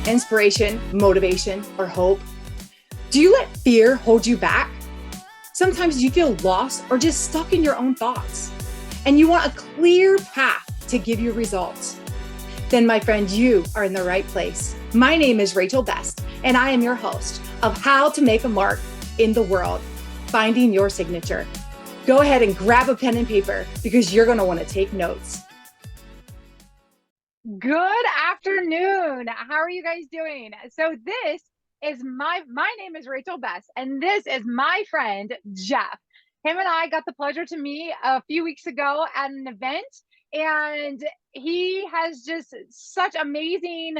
inspiration, motivation, or hope? Do you let fear hold you back? Sometimes you feel lost or just stuck in your own thoughts, and you want a clear path to give you results. Then, my friend, you are in the right place. My name is Rachel Best, and I am your host of How to Make a Mark in the World, Finding Your Signature. Go ahead and grab a pen and paper because you're going to want to take notes. Good afternoon. How are you guys doing? So this is my name is Rachel Best, and this is my friend, Jeff. Him and I got the pleasure to meet a few weeks ago at an event, and he has just such amazing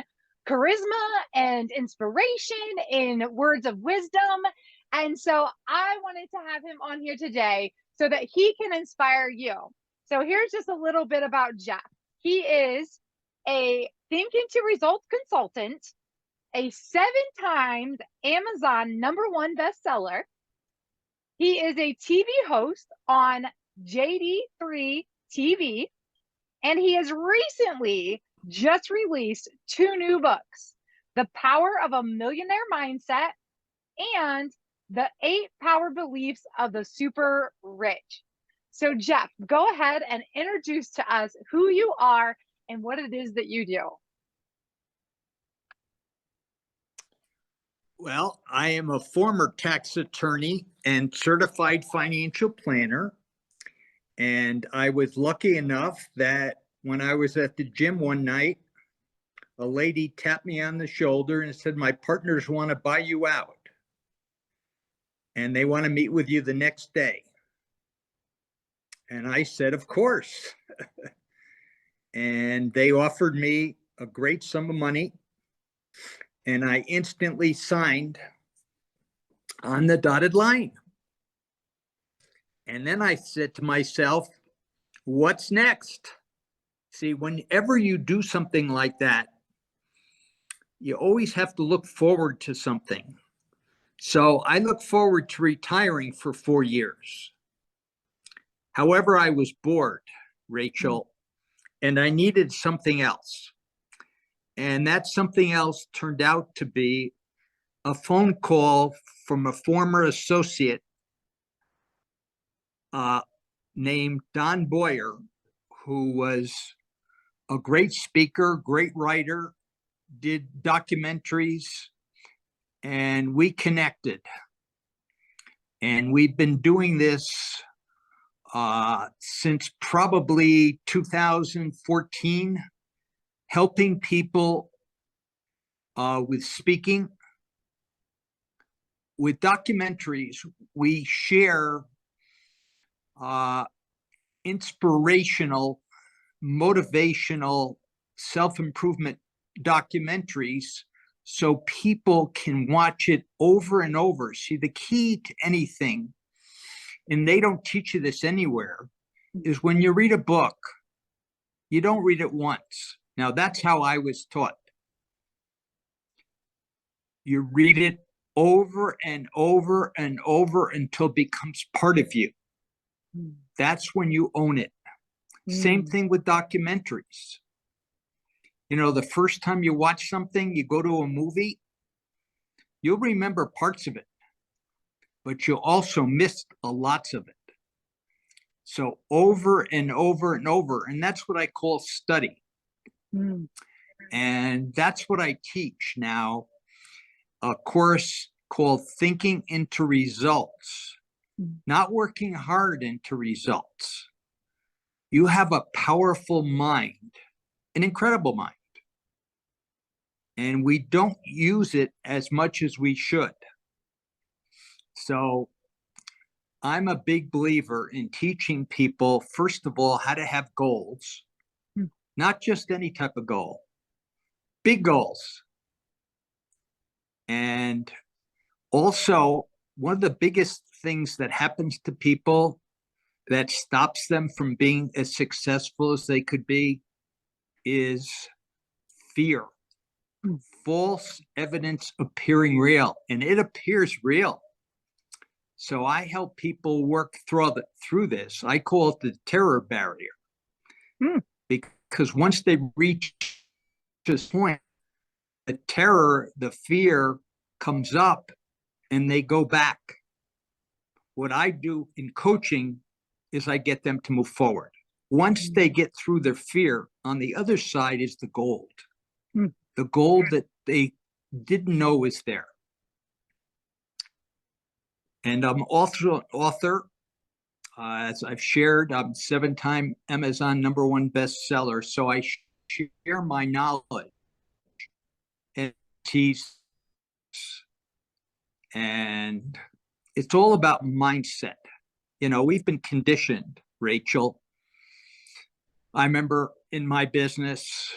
charisma and inspiration in words of wisdom. And so I wanted to have him on here today so that he can inspire you. So here's just a little bit about Jeff. He is a Think into Results consultant, a 7 times Amazon #1 bestseller. He is a TV host on JD3 TV, and he has recently just released 2 new books, The Power of a Millionaire Mindset and The 8 Power Beliefs of the Super Rich. So Jeff, go ahead and introduce to us who you are and what it is that you do. Well, I am a former tax attorney and certified financial planner. And I was lucky enough that when I was at the gym one night, a lady tapped me on the shoulder and said, "My partners want to buy you out. And they want to meet with you the next day." And I said, "Of course." And they offered me a great sum of money. And I instantly signed on the dotted line. And then I said to myself, what's next? See, whenever you do something like that, you always have to look forward to something. So I look forward to retiring for 4 years. However, I was bored, Rachel, and I needed something else. And that something else turned out to be a phone call from a former associate named Don Boyer, who was a great speaker, great writer, did documentaries, and we connected. And we've been doing this since probably 2014, helping people with speaking. With documentaries, we share inspirational, motivational, self-improvement documentaries so people can watch it over and over. See, the key to anything, and they don't teach you this anywhere, is when you read a book, you don't read it once. Now, that's how I was taught. You read it over and over and over until it becomes part of you. That's when you own it. Same thing with documentaries. You know, the first time you watch something, you go to a movie, you'll remember parts of it, but you'll also miss lots of it. So over and over and over, and that's what I call study. And that's what I teach now, a course called Thinking into Results, not working hard into results. You have a powerful mind, an incredible mind, and we don't use it as much as we should. So I'm a big believer in teaching people, first of all, how to have goals, not just any type of goal, big goals. And also, one of the biggest things that happens to people that stops them from being as successful as they could be is fear. False evidence appearing real, and it appears real. So I help people work through this. I call it the terror barrier. Because once they reach this point, the terror, the fear comes up and they go back. What I do in coaching is I get them to move forward. Once they get through their fear, on the other side is the gold. The gold that they didn't know was there. And I'm also an author. As I've shared, I'm 7-time Amazon #1 bestseller. So I share my knowledge and teach. And it's all about mindset. You know, we've been conditioned, Rachel. I remember in my business,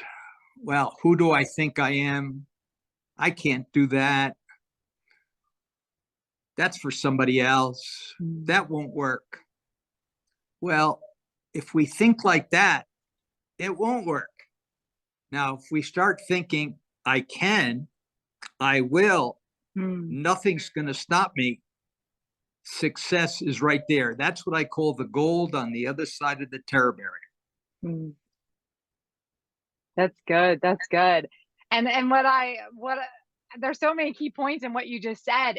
well, who do I think I am? I can't do that. That's for somebody else. That won't work. Well, if we think like that, it won't work. Now, if we start thinking, I can, I will, nothing's going to stop me, success is right there. That's what I call the gold on the other side of the terror barrier. That's good. That's good. And there's so many key points in what you just said.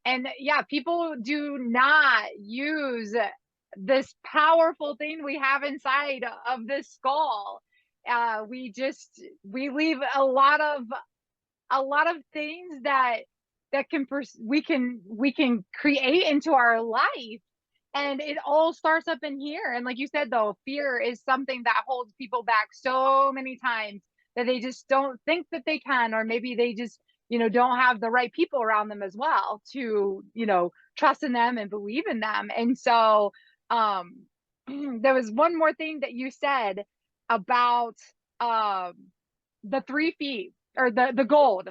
And yeah, people do not use this powerful thing we have inside of this skull. We leave a lot of things that we can create into our life. And it all starts up in here. And like you said, though, fear is something that holds people back so many times that they just don't think that they can, or maybe they just, don't have the right people around them as well to, trust in them and believe in them. And so there was one more thing that you said about the 3 feet or the gold.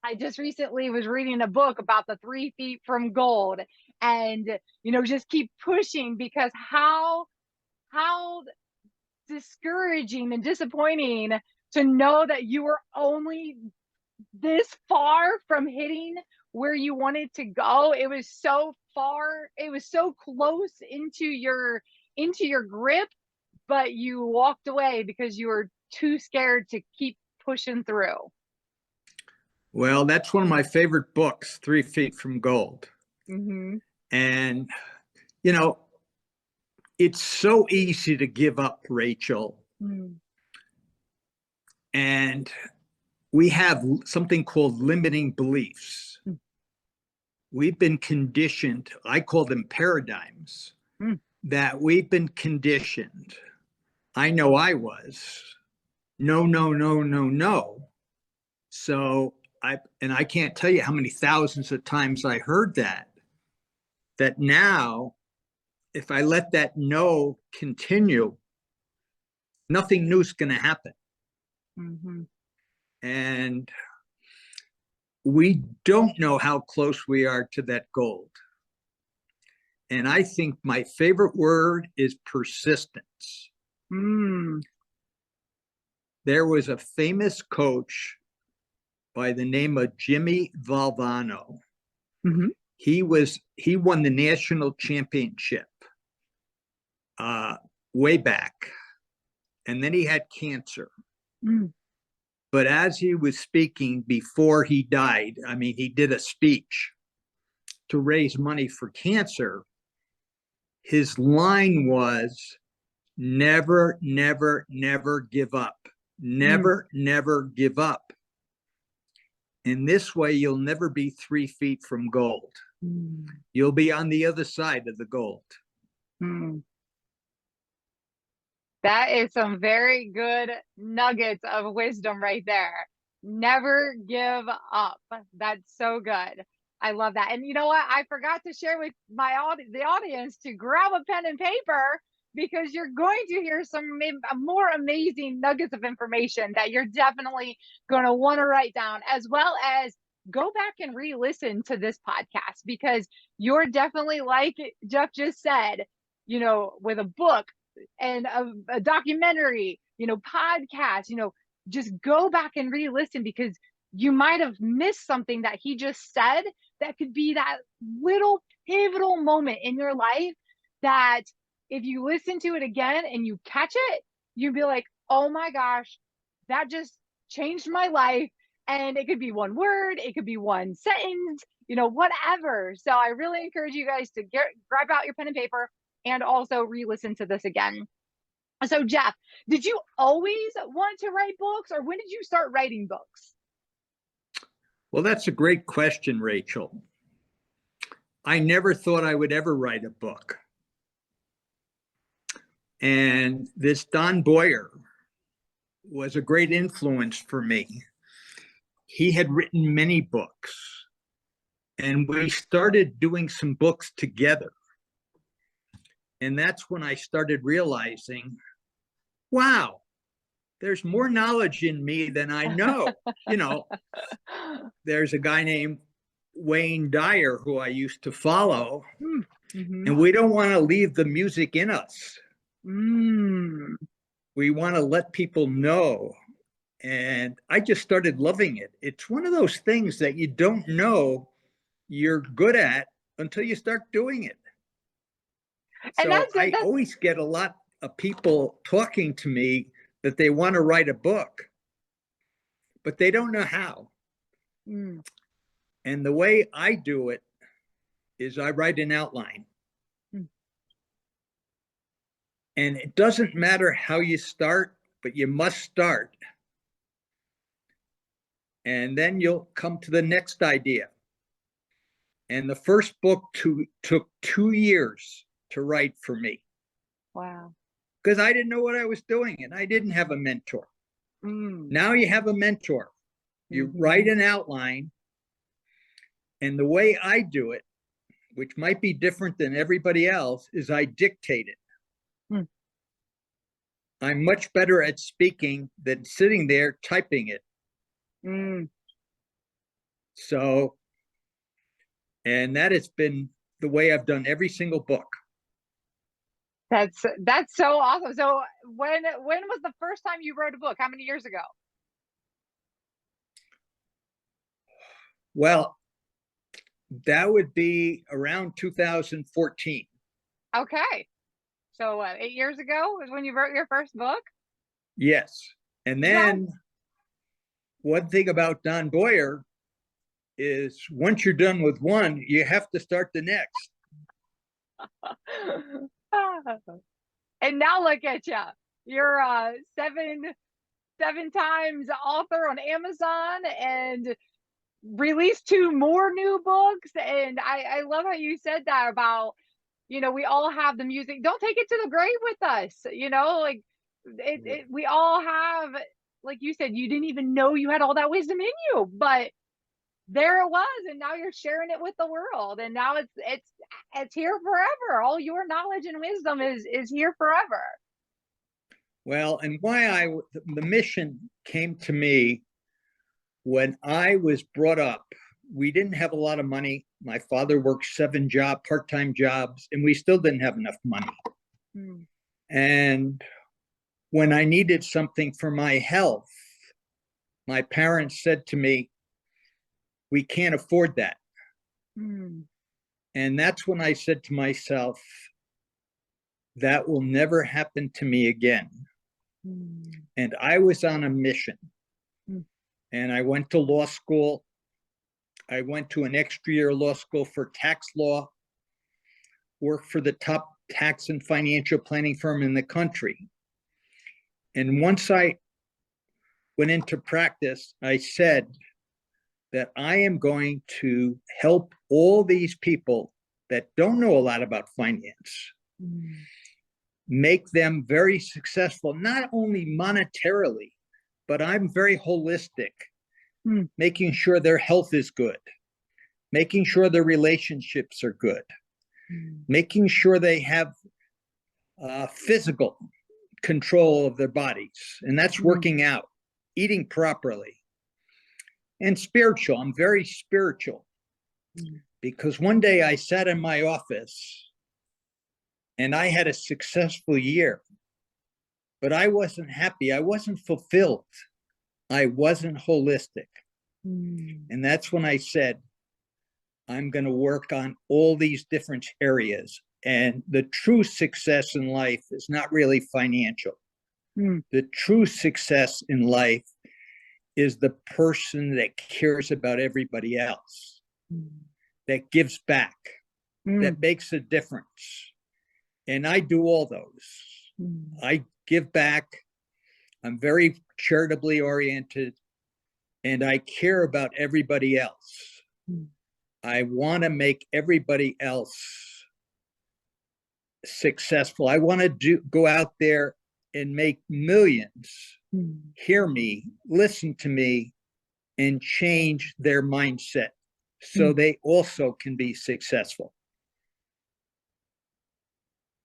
I just recently was reading a book about the 3 feet from gold, and, just keep pushing, because how discouraging and disappointing to know that you were only this far from hitting where you wanted to go. It was so far, it was so close into your grip, but you walked away because you were too scared to keep pushing through. Well, that's one of my favorite books, 3 Feet from Gold. And, it's so easy to give up, Rachel. And we have something called limiting beliefs. We've been conditioned, I call them paradigms, that we've been conditioned. I know I was. No, no, no, no, no. So I can't tell you how many thousands of times I heard that now, if I let that no continue, nothing new is going to happen. And we don't know how close we are to that gold. And I think my favorite word is persistence. There was a famous coach by the name of Jimmy Valvano. He won the national championship way back, and then he had cancer. But as he was speaking before he died, I mean, he did a speech to raise money for cancer. His line was, never, never, never give up. Never, never give up. In this way, you'll never be 3 feet from gold. You'll be on the other side of the gold. That is some very good nuggets of wisdom right there. Never give up. That's so good. I love that. And you know what? I forgot to share with the audience to grab a pen and paper, because you're going to hear some more amazing nuggets of information that you're definitely going to want to write down, as well as go back and re-listen to this podcast, because you're definitely, like Jeff just said, with a book and a documentary, podcast, just go back and re-listen, because you might have missed something that he just said that could be that little pivotal moment in your life that if you listen to it again and you catch it, you'd be like, oh my gosh, that just changed my life. And it could be one word, it could be one sentence, whatever. So I really encourage you guys to grab out your pen and paper and also re-listen to this again. So Jeff, did you always want to write books, or when did you start writing books? Well, that's a great question, Rachel. I never thought I would ever write a book. And this Don Boyer was a great influence for me. He had written many books, and we started doing some books together. And that's when I started realizing, wow, there's more knowledge in me than I know. There's a guy named Wayne Dyer who I used to follow, and we don't want to leave the music in us. We want to let people know. And I just started loving it. It's one of those things that you don't know you're good at until you start doing it. And so I always get a lot of people talking to me that they want to write a book, but they don't know how. And the way I do it is I write an outline. And it doesn't matter how you start, but you must start. And then you'll come to the next idea. And the first book took 2 years to write for me. Wow. Because I didn't know what I was doing, and I didn't have a mentor. Now you have a mentor. You write an outline, and the way I do it, which might be different than everybody else, is I dictate it. I'm much better at speaking than sitting there typing it. So, and that has been the way I've done every single book. That's so awesome. So when was the first time you wrote a book? How many years ago? Well, that would be around 2014. Okay. So 8 years ago was when you wrote your first book? Yes. And then one thing about Don Boyer is once you're done with one, you have to start the next. And now look at you. You're seven times author on Amazon and released 2 more new books. And I love how you said that about, we all have the music. Don't take it to the grave with us. We all have, like you said, you didn't even know you had all that wisdom in you, but there it was, and now you're sharing it with the world, and now it's here forever. All your knowledge and wisdom is here forever. Well, and the mission came to me when I was brought up. We didn't have a lot of money. My father worked 7 part-time jobs, and we still didn't have enough money. And when I needed something for my health, my parents said to me, we can't afford that. And that's when I said to myself, that will never happen to me again. And I was on a mission. And I went to law school. I went to an extra year law school for tax law, worked for the top tax and financial planning firm in the country. And once I went into practice, I said that I am going to help all these people that don't know a lot about finance, make them very successful, not only monetarily, but I'm very holistic, making sure their health is good, making sure their relationships are good, making sure they have physical control of their bodies, and that's working out, eating properly, and spiritual. I'm very spiritual because one day I sat in my office and I had a successful year, but I wasn't happy. I wasn't fulfilled. I wasn't holistic. And that's when I said, I'm going to work on all these different areas. And the true success in life is not really financial. The true success in life is the person that cares about everybody else, that gives back, that makes a difference. And I do all those. I give back. I'm very charitably oriented, and I care about everybody else. I want to make everybody else successful. I want to go out there and make millions hear me, listen to me, and change their mindset so they also can be successful.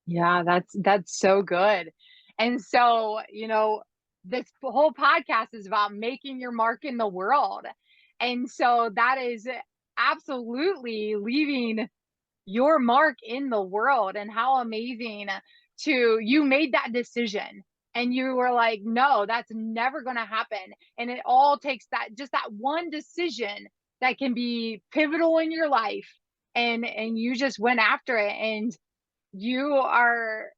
Yeah, that's so good. And so, you know, this whole podcast is about making your mark in the world. And so that is absolutely leaving your mark in the world. And how amazing you made that decision and you were like, no, that's never going to happen. And it all takes just that one decision that can be pivotal in your life. And you just went after it, and you are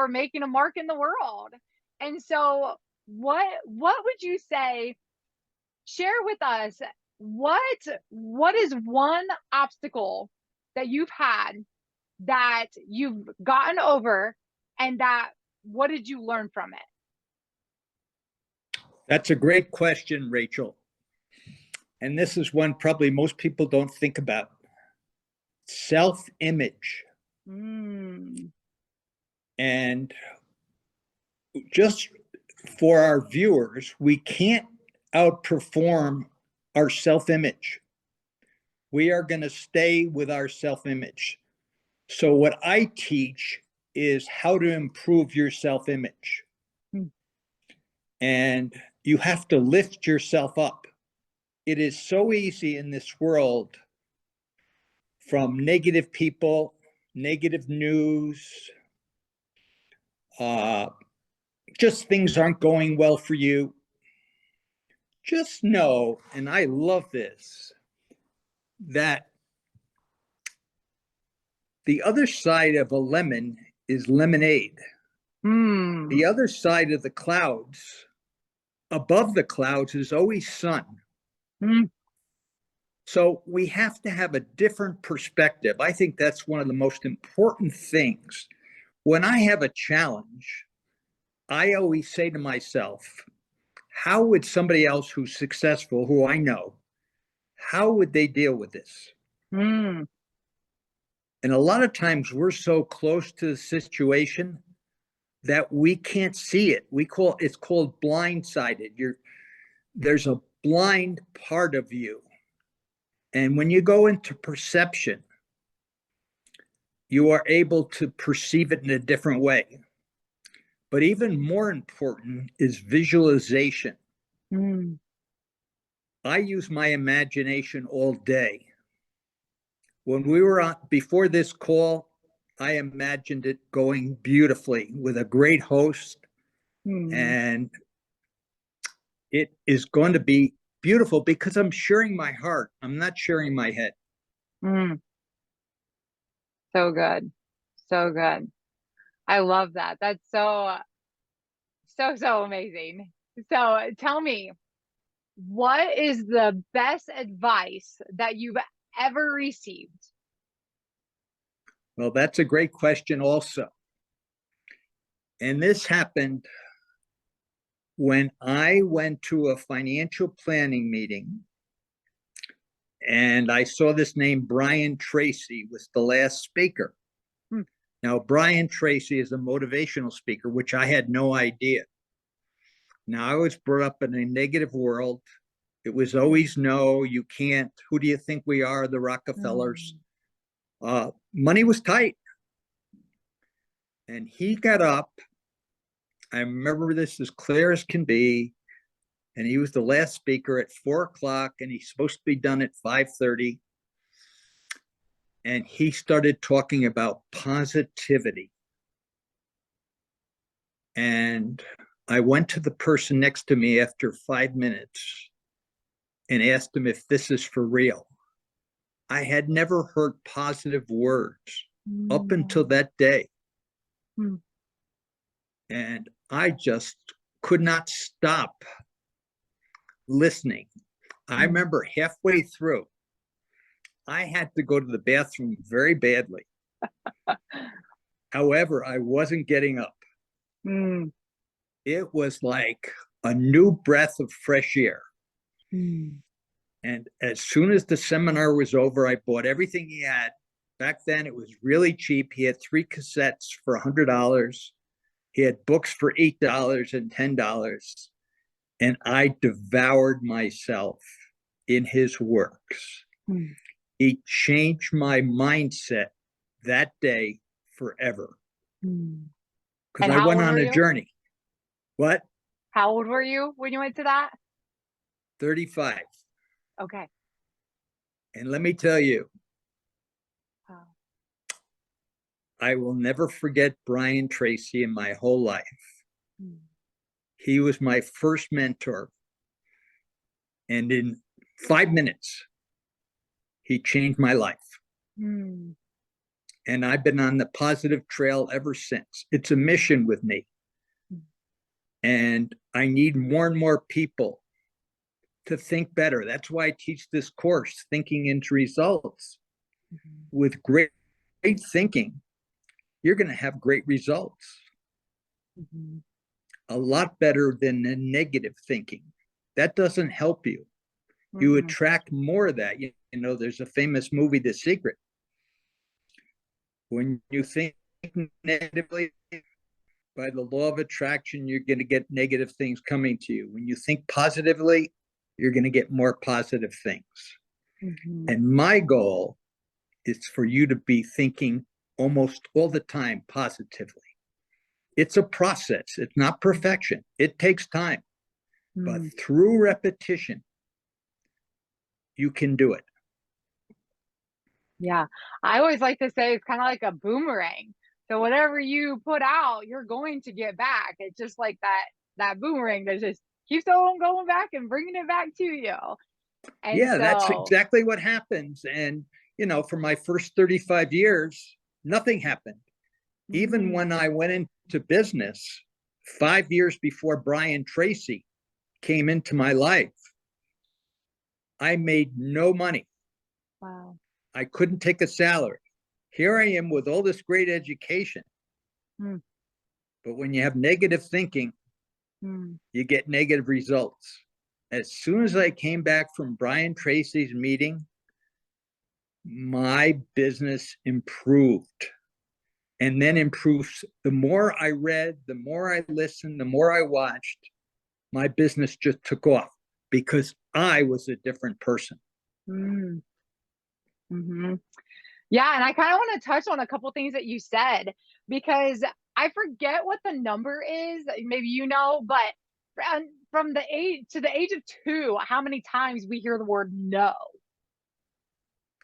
making a mark in the world. And so what would you say, share with us, what is one obstacle that you've had that you've gotten over, and what did you learn from it? That's a great question, Rachel. And this is one probably most people don't think about. Self-image. And just for our viewers, we can't outperform our self-image. We are going to stay with our self-image. So what I teach is how to improve your self-image. And you have to lift yourself up. It is so easy in this world, from negative people, negative news, just things aren't going well for you. Just know, and I love this, that the other side of a lemon is lemonade. The other side of the clouds, above the clouds, is always sun. So we have to have a different perspective. I think that's one of the most important things. When I have a challenge, I always say to myself, how would somebody else who's successful, who I know, how would they deal with this? And a lot of times we're so close to the situation that we can't see it. It's called blindsided. There's a blind part of you. And when you go into perception, you are able to perceive it in a different way. But even more important is visualization. I use my imagination all day. When we were on before this call, I imagined it going beautifully with a great host, and it is going to be beautiful because I'm sharing my heart. I'm not sharing my head. So good. So good. I love that. That's so amazing. So tell me, what is the best advice that you've ever received? Well, that's a great question also. And this happened when I went to a financial planning meeting, and I saw this name, Brian Tracy, was the last speaker. Now, Brian Tracy is a motivational speaker, which I had no idea. Now, I was brought up in a negative world. It was always, no, you can't. Who do you think we are, the Rockefellers? Money was tight. And he got up. I remember this as clear as can be. And he was the last speaker at 4:00, and he's supposed to be done at 5:30. And he started talking about positivity. And I went to the person next to me after 5 minutes and asked him if this is for real. I had never heard positive words up until that day. And I just could not stop listening. I remember halfway through, I had to go to the bathroom very badly. However, I wasn't getting up. Mm. It was like a new breath of fresh air. Mm. And as soon as the seminar was over, I bought everything he had. Back then, it was really cheap. He had 3 cassettes for $100. He had books for $8 and $10. And I devoured myself in his works. Mm. He changed my mindset that day forever. Mm. Because And I how went old on were a you? journey. What? How old were you when you went to that? 35. Okay. And let me tell you, Wow. I will never forget Brian Tracy in my whole life. Mm. He was my first mentor. And in 5 minutes, he changed my life. Mm. And I've been on the positive trail ever since. It's a mission with me. Mm. And I need more and more people to think better. That's why I teach this course, Thinking into Results. Mm-hmm. With great thinking, you're going to have great results. Mm-hmm. A lot better than the negative thinking. That doesn't help you. You Mm-hmm. attract more of that. You know, there's a famous movie, The Secret. When you think negatively, by the law of attraction, you're going to get negative things coming to you. When you think positively, you're going to get more positive things. Mm-hmm. And my goal is for you to be thinking almost all the time positively. It's a process. It's not perfection. It takes time. But through repetition, you can do it. Yeah. I always like to say it's kind of like a boomerang. So whatever you put out, you're going to get back. It's just like that boomerang that just keeps on going back and bringing it back to you. And Yeah, that's so, exactly what happens. And, you know, for my first 35 years, nothing happened. Even when I went into business 5 years before Brian Tracy came into my life, I made no money. wow. I couldn't take a salary. Here I am with all this great education. Mm. But when you have negative thinking, you get negative results. As soon as I came back from Brian Tracy's meeting, my business improved. And then improves. The more I read, the more I listened, the more I watched, my business just took off because I was a different person. Mm. Mm-hmm. Yeah, and I kind of want to touch on a couple things that you said because I forget what the number is. Maybe you know, but from the age to the age of 2, how many times we hear the word no?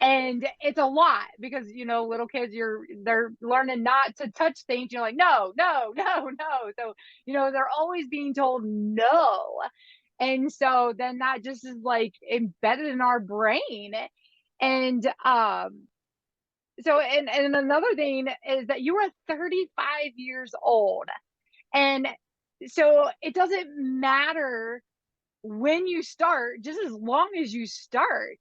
And it's a lot because little kids, they're learning not to touch things. You're like, no, no, no, no. So they're always being told no, and so then that just is like embedded in our brain. And so and another thing is that you were 35 years old, and so it doesn't matter when you start, just as long as you start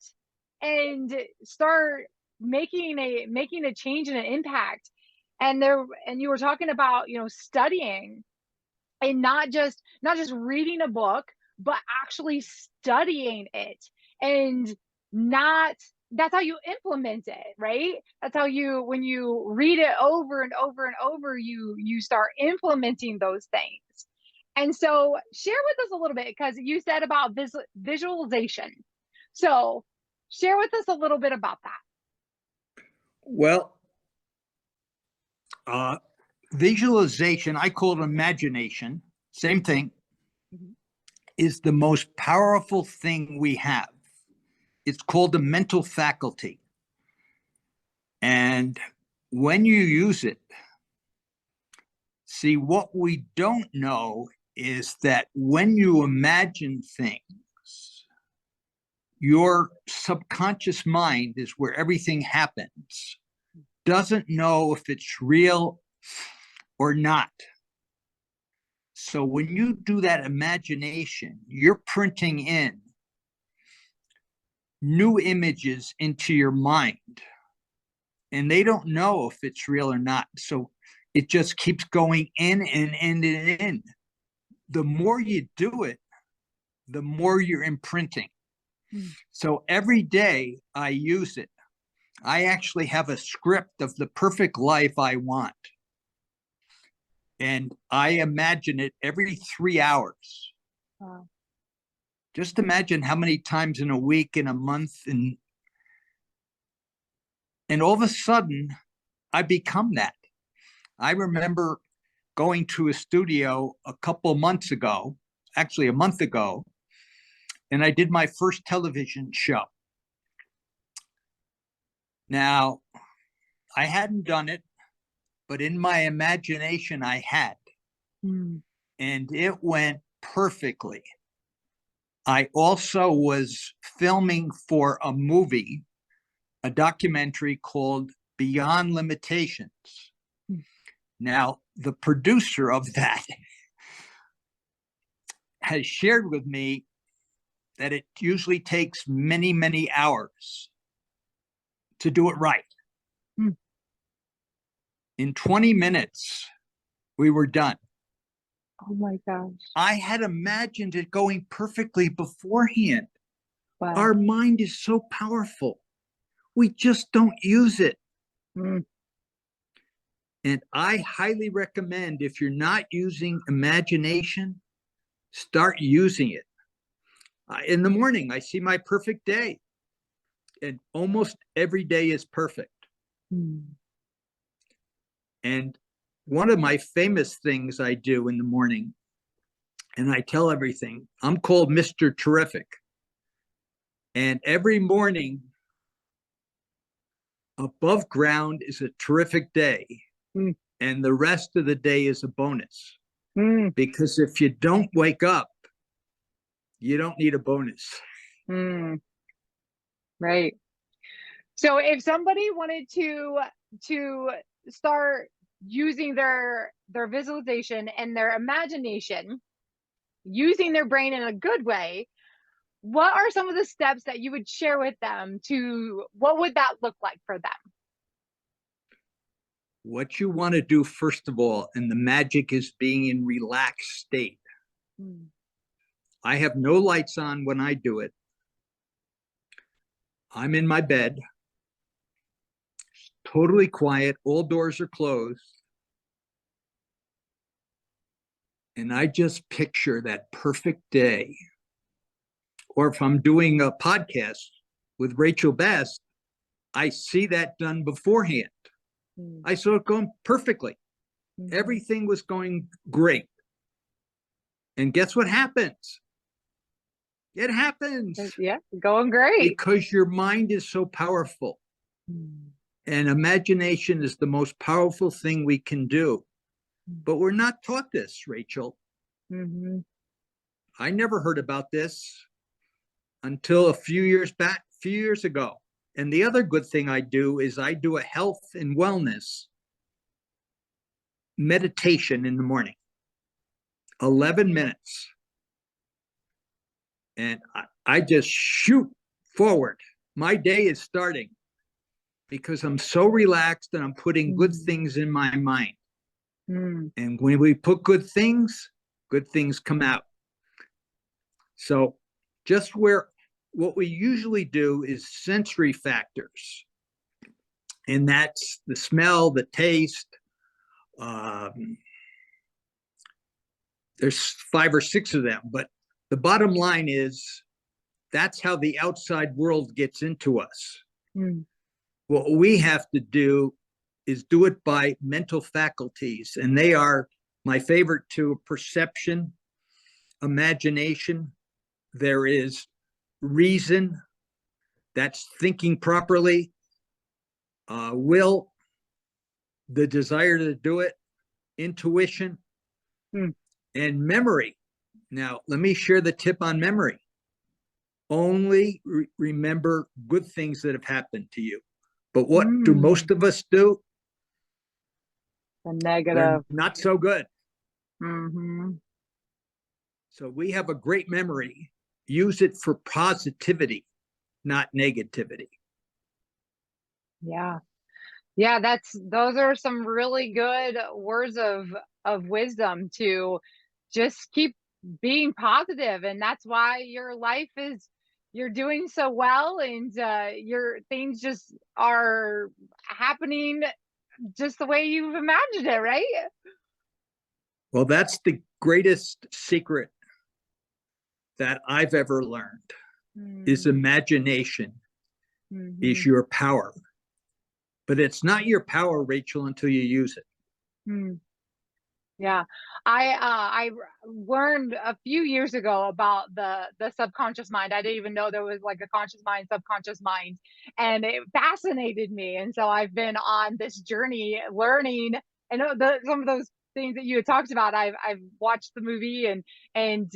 and start making a change and an impact. And you were talking about studying, and not just reading a book, but actually studying it, and not that's how you implement it, right? That's how when you read it over and over and over, you start implementing those things. And so share with us a little bit, because you said about visualization. So share with us a little bit about that. Well, visualization, I call it imagination, same thing, is the most powerful thing we have. It's called the mental faculty. And when you use it, see, what we don't know is that when you imagine things, your subconscious mind is where everything happens, doesn't know if it's real or not. So when you do that imagination, you're printing in new images into your mind, and they don't know if it's real or not. So it just keeps going in and in and in. The more you do it, the more you're imprinting. So every day I use it. I actually have a script of the perfect life I want. And I imagine it every 3 hours. Wow. Just imagine how many times in a week, in a month, and all of a sudden I become that. I remember going to a studio a couple months ago, actually a month ago, and I did my first television show. Now, I hadn't done it, but in my imagination I had, and it went perfectly. I also was filming for a movie, a documentary called Beyond Limitations. Now, the producer of that has shared with me that it usually takes many, many hours to do it right. In 20 minutes, we were done. Oh my gosh. I had imagined it going perfectly beforehand. Wow. Our mind is so powerful. We just don't use it. And I highly recommend, if you're not using imagination, start using it. In the morning, I see my perfect day. And almost every day is perfect. And one of my famous things I do in the morning, and I tell everything, I'm called Mr. Terrific. And every morning above ground is a terrific day. And the rest of the day is a bonus. Because if you don't wake up, you don't need a bonus. Right. So if somebody wanted to start using their visualization and their imagination, using their brain in a good way, what are some of the steps that you would share with them? What would that look like for them? What you want to do, first of all, and the magic is being in relaxed state. I have no lights on when I do it. I'm in my bed, totally quiet, all doors are closed. And I just picture that perfect day. Or if I'm doing a podcast with Rachel Best, I see that done beforehand. I saw it going perfectly. Everything was going great. And guess what happens? It happens. Yeah, going great. Because your mind is so powerful. And imagination is the most powerful thing we can do. But we're not taught this, Rachel. I never heard about this until a few years ago. And the other good thing I do is I do a health and wellness meditation in the morning, 11 minutes. And I just shoot forward. My day is starting because I'm so relaxed and I'm putting good things in my mind. And when we put good things come out. So just what we usually do is sensory factors. And that's the smell, the taste. There's 5 or 6 of them, but the bottom line is that's how the outside world gets into us. What we have to do is do it by mental faculties, and they are my favorite two: perception, imagination. There is reason, that's thinking properly, will, the desire to do it, intuition, and memory. Now, let me share the tip on memory. Only remember good things that have happened to you. But what do most of us do? The negative. They're not so good. So we have a great memory. Use it for positivity, not negativity. Yeah. Yeah, those are some really good words of wisdom to just keep being positive, and that's why your life is you're doing so well, and your things just are happening just the way you've imagined it, right? Well, that's the greatest secret that I've ever learned is imagination is your power. But it's not your power, Rachel, until you use it. Mm. Yeah, I learned a few years ago about the subconscious mind. I didn't even know there was like a conscious mind, subconscious mind, and it fascinated me. And so I've been on this journey learning. And some of those things that you had talked about, I've watched the movie and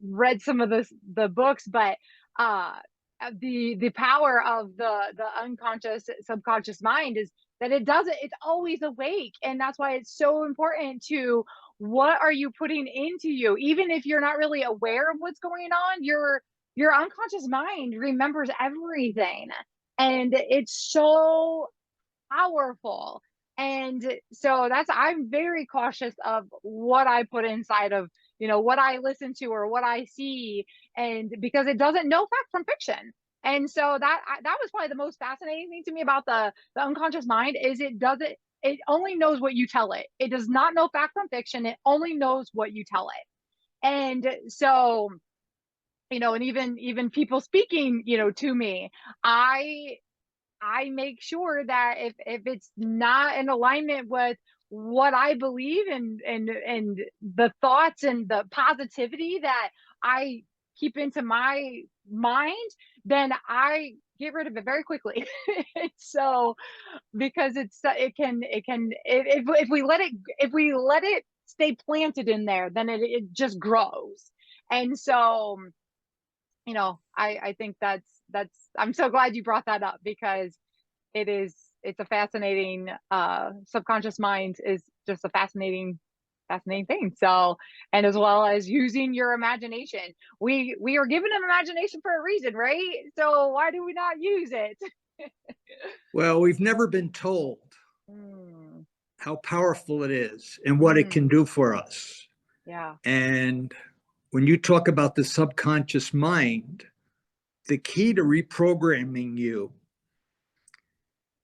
read some of the books, but uh, the power of the unconscious subconscious mind is that it's always awake, and that's why it's so important to what are you putting into you, even if you're not really aware of what's going on. Your unconscious mind remembers everything, and it's so powerful. And so I'm very cautious of what I put inside of what I listen to or what I see, and because it doesn't know fact from fiction. And so that was probably the most fascinating thing to me about the unconscious mind is it only knows what you tell it. It does not know fact from fiction. It only knows what you tell it. And so and even people speaking to me, I make sure that if it's not in alignment with what I believe and the thoughts and the positivity that I keep into my mind, then I get rid of it very quickly. So because if we let it stay planted in there, then it just grows. And so I think that's I'm so glad you brought that up, because it's a fascinating subconscious mind is just a fascinating thing. So, and as well as using your imagination, we are given an imagination for a reason, right? So why do we not use it? Well, we've never been told how powerful it is and what it can do for us. Yeah. And when you talk about the subconscious mind, the key to reprogramming you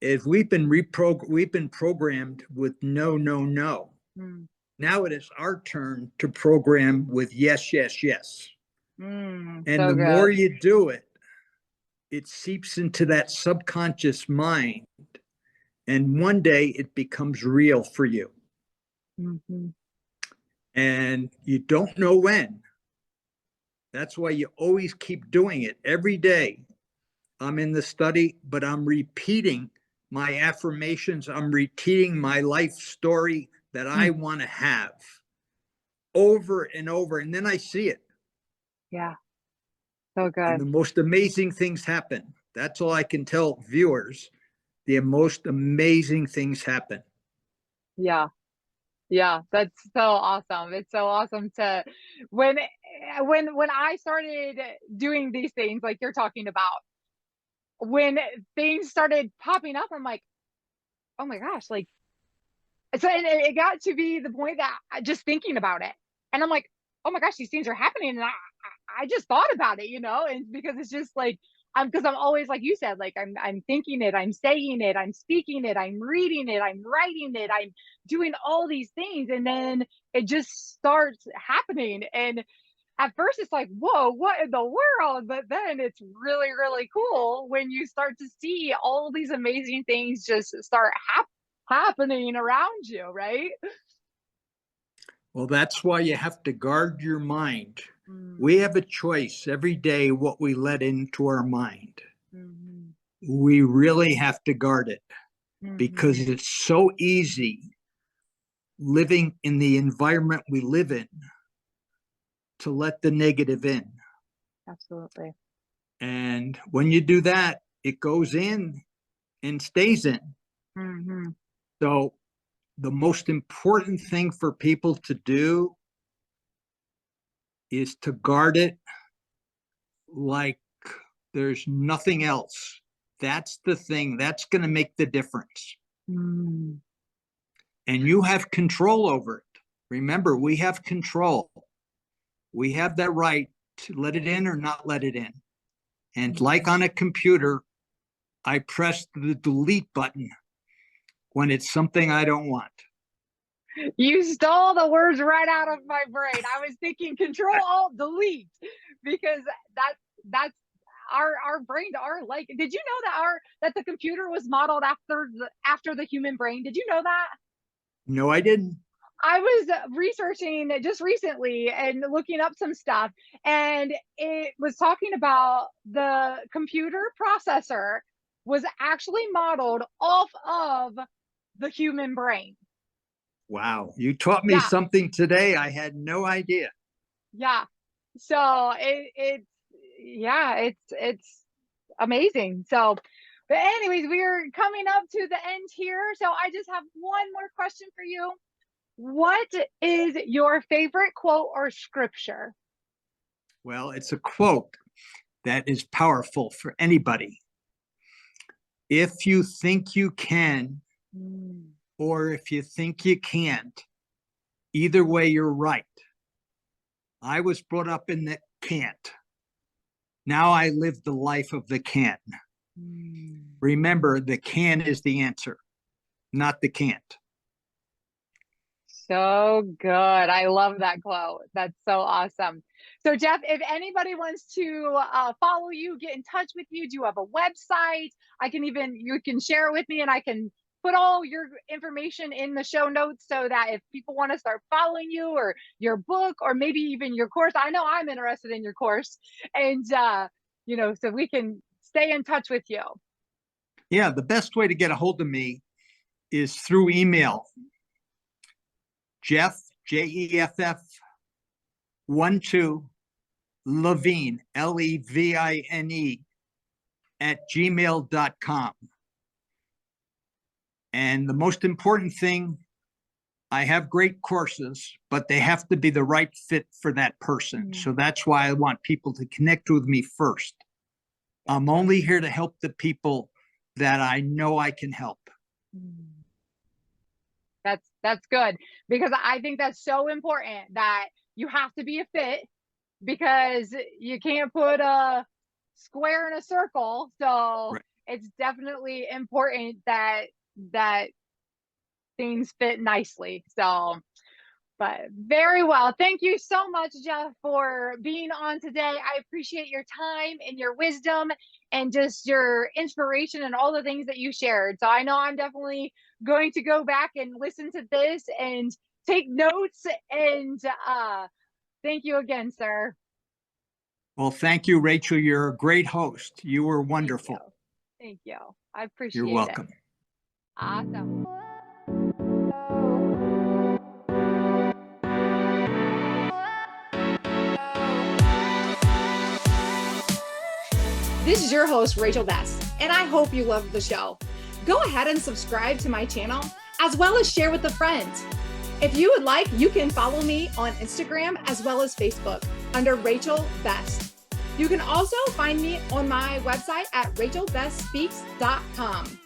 is we've been programmed with no, no, no. Now it is our turn to program with yes, yes, yes. And so the good. more you do it, it seeps into that subconscious mind. And one day it becomes real for you. And you don't know when. That's why you always keep doing it every day. I'm in the study, but I'm repeating my affirmations. I'm repeating my life story that I want to have over and over. And then I see it. Yeah. So good. And the most amazing things happen. That's all I can tell viewers. The most amazing things happen. Yeah. Yeah, that's so awesome. It's so awesome to when I started doing these things like you're talking about, when things started popping up, I'm like, oh my gosh, like so, and it got to be the point that just thinking about it, and I'm like, oh my gosh, these things are happening, and I just thought about it, and because it's just like because I'm always like you said, like I'm thinking it, I'm saying it, I'm speaking it, I'm reading it, I'm writing it, I'm doing all these things, and then it just starts happening. And at first it's like, whoa, what in the world? But then it's really, really cool when you start to see all these amazing things just start happening around you, right? Well, that's why you have to guard your mind. We have a choice every day what we let into our mind. We really have to guard it because it's so easy living in the environment we live in to let the negative in. Absolutely. And when you do that, it goes in and stays in. So the most important thing for people to do is to guard it like there's nothing else. That's the thing that's going to make the difference. Mm. And you have control over it. Remember, we have control. We have that right to let it in or not let it in. And like on a computer, I press the delete button when it's something I don't want. You stole the words right out of my brain. I was thinking Control Alt Delete, because that's our brains are like. Did you know that the computer was modeled after the human brain? Did you know that? No, I didn't. I was researching just recently and looking up some stuff, and it was talking about the computer processor was actually modeled off of the human brain. Wow, you taught me something today. I had no idea. Yeah. So it's amazing. So, but anyways, we're coming up to the end here. So I just have one more question for you. What is your favorite quote or scripture? Well, it's a quote that is powerful for anybody. If you think you can, or if you think you can't, either way, you're right. I was brought up in the can't. Now I live the life of the can. Remember, the can is the answer, not the can't. So good. I love that quote. That's so awesome. So Jeff, if anybody wants to follow you, get in touch with you, do you have a website? You can share it with me, and I can put all your information in the show notes, so that if people want to start following you, or your book, or maybe even your course. I know I'm interested in your course, and so we can stay in touch with you. Yeah, the best way to get a hold of me is through email. Jeff, Jeff, 12 Levine, Levine @gmail.com. And the most important thing, I have great courses, but they have to be the right fit for that person. So that's why I want people to connect with me first. I'm only here to help the people that I know I can help. That's good, because I think that's so important, that you have to be a fit, because you can't put a square in a circle. So right. It's definitely important that things fit nicely. So, but very well. Thank you so much, Jeff, for being on today. I appreciate your time and your wisdom and just your inspiration and all the things that you shared. So I know I'm definitely going to go back and listen to this and take notes. And thank you again, sir. Well, thank you, Rachel. You're a great host. You were wonderful. Thank you. I appreciate it. You're welcome. Awesome. This is your host, Rachel Best, and I hope you loved the show. Go ahead and subscribe to my channel, as well as share with a friend. If you would like, you can follow me on Instagram as well as Facebook under Rachel Best. You can also find me on my website at rachelbestspeaks.com.